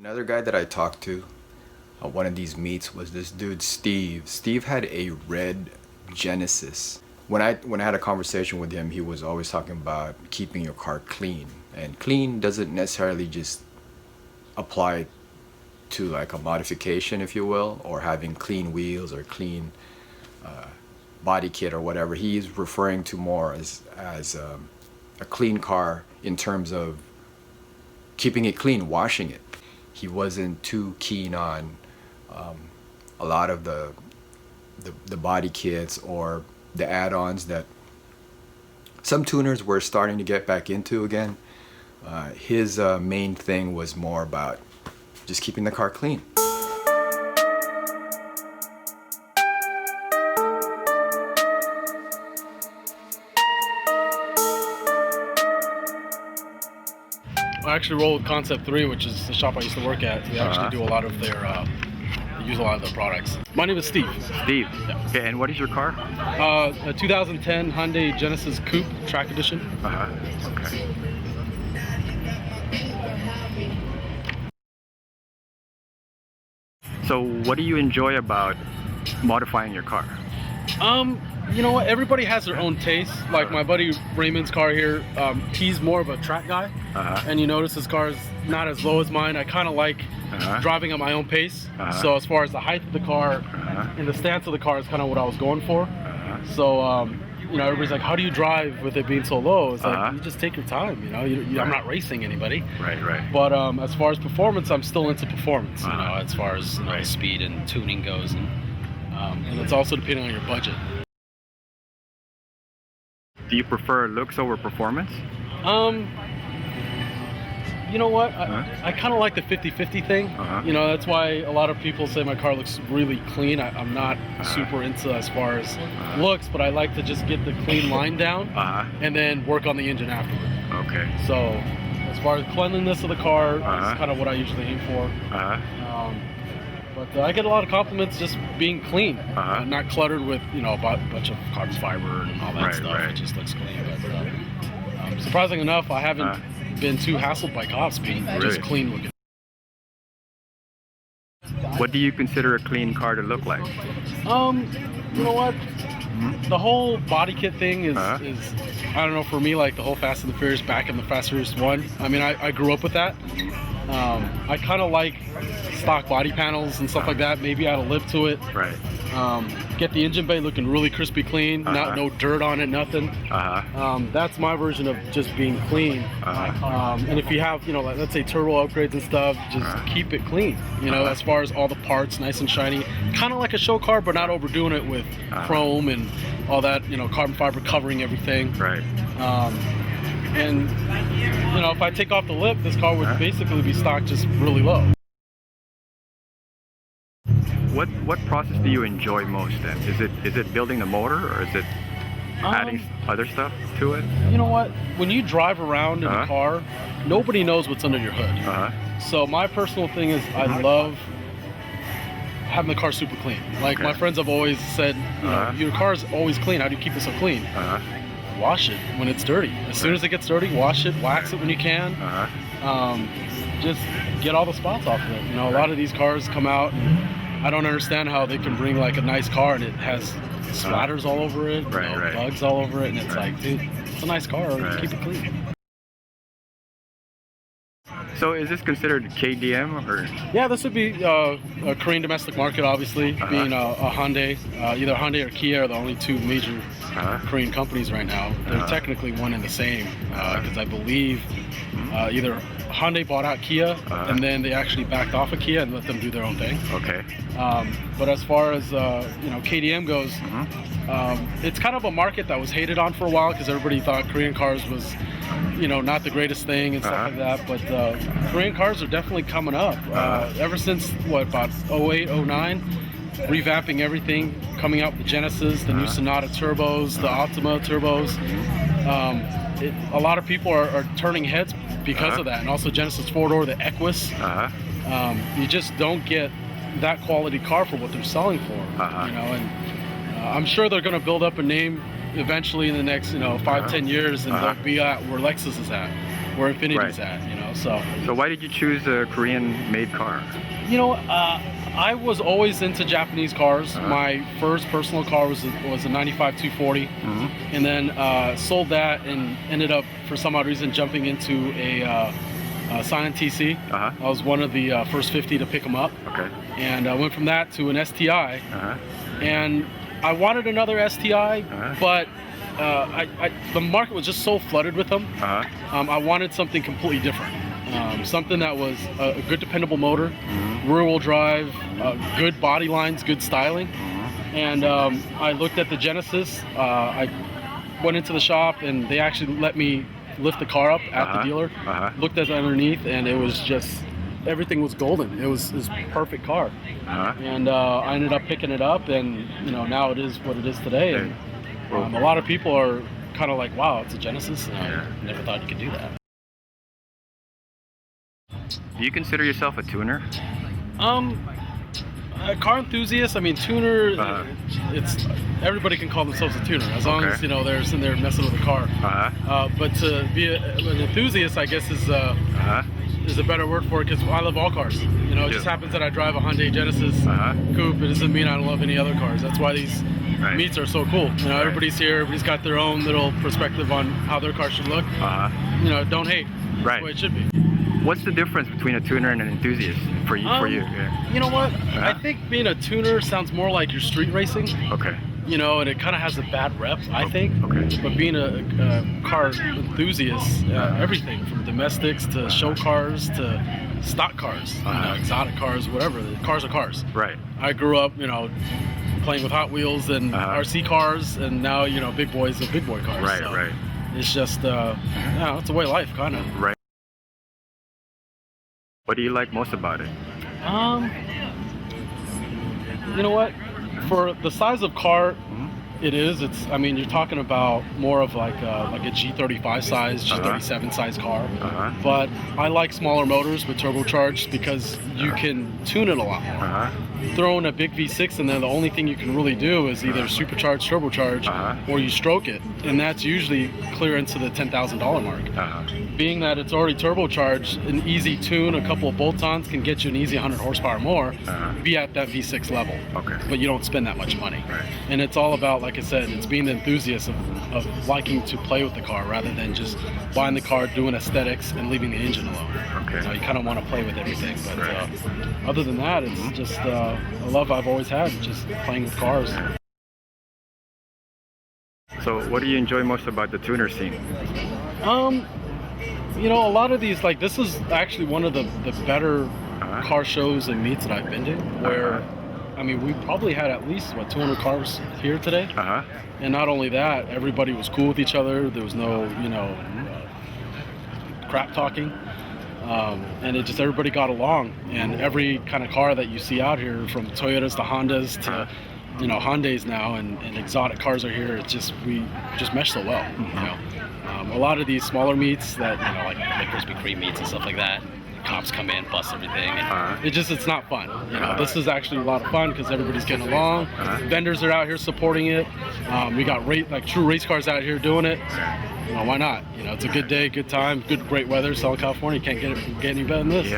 Another guy that I talked to at one of these meets was this dude Steve. Steve had a red Genesis. When I had a conversation with him, he was always talking about keeping your car clean. And clean doesn't necessarily just apply to like a modification, if you will, or having clean wheels or clean body kit or whatever. He's referring to more as a clean car in terms of keeping it clean, washing it. He wasn't too keen on a lot of the body kits or the add-ons that some tuners were starting to get back into again. His main thing was more about just keeping the car clean. I actually roll with Concept 3, which is the shop I used to work at. They actually do a lot of their, use a lot of their products. My name is Steve. Steve. Yeah. Okay, and what is your car? A 2010 Hyundai Genesis Coupe Track Edition. Okay. So what do you enjoy about modifying your car? You know what? Everybody has their own taste. Like my buddy Raymond's car here, he's more of a track guy, and you notice his car is not as low as mine. I kind of like driving at my own pace. So as far as the height of the car and the stance of the car is kind of what I was going for. So you know, everybody's like, how do you drive with it being so low? It's like, you just take your time, you know. I'm not racing anybody. Right. But as far as performance, I'm still into performance, you know, as far as speed and tuning goes. And it's also depending on your budget. Do you prefer looks over performance? You know what? I kind of like the 50-50 thing. You know, that's why a lot of people say my car looks really clean. I'm not super into as far as looks, but I like to just get the clean line down and then work on the engine afterward. Okay. So as far as cleanliness of the car, is kind of what I usually aim for. But I get a lot of compliments just being clean, not cluttered with, you know, a bunch of carbon fiber and all that stuff. It just looks clean. But surprising enough, I haven't been too hassled by cops being just clean looking. What do you consider a clean car to look like? You know what? The whole body kit thing is I don't know, for me, like the whole Fast and the Furious back in the Fast and Furious 1. I mean, I grew up with that. I kind of like stock body panels and stuff like that. Maybe add a lip to it. Get the engine bay looking really crispy clean, no dirt on it, nothing. That's my version of just being clean. And if you have, you know, like, let's say turbo upgrades and stuff, just keep it clean. You know, as far as all the parts, nice and shiny, kind of like a show car, but not overdoing it with chrome and all that, you know, carbon fiber covering everything. And you know, if I take off the lip, this car would basically be stock just really low. What process do you enjoy most then? Is it building the motor, or is it adding other stuff to it? You know what? When you drive around in a car, nobody knows what's under your hood. So my personal thing is I love having the car super clean. Like my friends have always said, you know, your car is always clean. How do you keep it so clean? Wash it when it's dirty. As soon as it gets dirty, wash it, wax it when you can. Just get all the spots off of it. You know, a lot of these cars come out and I don't understand how they can bring like a nice car and it has splatters all over it, bugs all over it, and it's like, dude, it's a nice car, keep it clean. So is this considered KDM or? Yeah, this would be a Korean domestic market, obviously, being a Hyundai. Either Hyundai or Kia are the only two major Korean companies right now. They're technically one and the same, because I believe either Hyundai bought out Kia and then they actually backed off of Kia and let them do their own thing. But as far as you know, KDM goes, it's kind of a market that was hated on for a while because everybody thought Korean cars was, you know, not the greatest thing and stuff like that. But Korean cars are definitely coming up. Ever since what, about 08, 09, revamping everything, coming out with the Genesis, the new Sonata turbos, the Optima turbos. A lot of people are turning heads because of that, and also Genesis 4-door, the Equus. You just don't get that quality car for what they're selling for, you know. And I'm sure they're going to build up a name eventually in the next, you know, 5-10 years, and they'll be at where Lexus is at, where Infinity's at, you know. So why did you choose a Korean-made car? You know, I was always into Japanese cars. My first personal car was a 95 240, and then sold that and ended up, for some odd reason, jumping into a Scion TC. I was one of the first 50 to pick them up. Okay. And I went from that to an STI. And I wanted another STI, but the market was just so flooded with them. I wanted something completely different. Something that was a good dependable motor, rear-wheel drive, good body lines, good styling. And I looked at the Genesis. I went into the shop and they actually let me lift the car up at the dealer. Looked at it underneath and it was just, everything was golden. It was a perfect car. And I ended up picking it up, and you know, now it is what it is today. And a lot of people are kind of like, wow, it's a Genesis. I never thought you could do that. Do you consider yourself a tuner? A car enthusiast. I mean, tuner. It's everybody can call themselves a tuner as long as you know they're sitting there messing with the car. But to be an enthusiast, I guess is a better word for it, because I love all cars. You know, it just happens that I drive a Hyundai Genesis coupe. It doesn't mean I don't love any other cars. That's why these meets are so cool. You know, everybody's here. Everybody's got their own little perspective on how their car should look. You know, don't hate. That's the way it should be. What's the difference between a tuner and an enthusiast for you? You know what? I think being a tuner sounds more like you're street racing. Okay. You know, and it kind of has a bad rep, I think. But being a car enthusiast, everything from domestics to show cars to stock cars, you know, exotic cars, whatever. Cars are cars. Right. I grew up, you know, playing with Hot Wheels and RC cars, and now, you know, big boys are big boy cars. Right, so it's just, yeah, it's a way of life, kind of. Right. What do you like most about it? You know what? For the size of car it's, I mean, you're talking about more of like a G35 size, G37 size car. But I like smaller motors with turbocharged because you can tune it a lot more. Throw in a big V6 and then the only thing you can really do is either supercharge, turbocharge, or you stroke it. And that's usually clear into the $10,000 mark. Being that it's already turbocharged, an easy tune, a couple of bolt-ons can get you an easy 100 horsepower more, be at that V6 level. But you don't spend that much money. And it's all about, like I said, it's being the enthusiast of liking to play with the car rather than just buying the car, doing aesthetics, and leaving the engine alone. You know, you kind of want to play with everything. But other than that, it's just a love I've always had, just playing with cars. So what do you enjoy most about the tuner scene? You know, a lot of these, like, this is actually one of the better car shows and meets that I've been to, where I mean, we probably had at least, what, 200 cars here today? And not only that, everybody was cool with each other. There was no, you know, crap talking. And it just, everybody got along. And every kind of car that you see out here, from Toyotas to Hondas to, you know, Hyundais now, and exotic cars are here. It's just, we just mesh so well, you know. A lot of these smaller meets that, you know, like Krispy Kreme meets and stuff like that, cops come in, bust everything, and it's not fun. You know, this is actually a lot of fun because everybody's getting along. Vendors are out here supporting it. We got true race cars out here doing it. You know, why not? You know, it's a good day, good time, great weather. Southern California, can't get any better than this.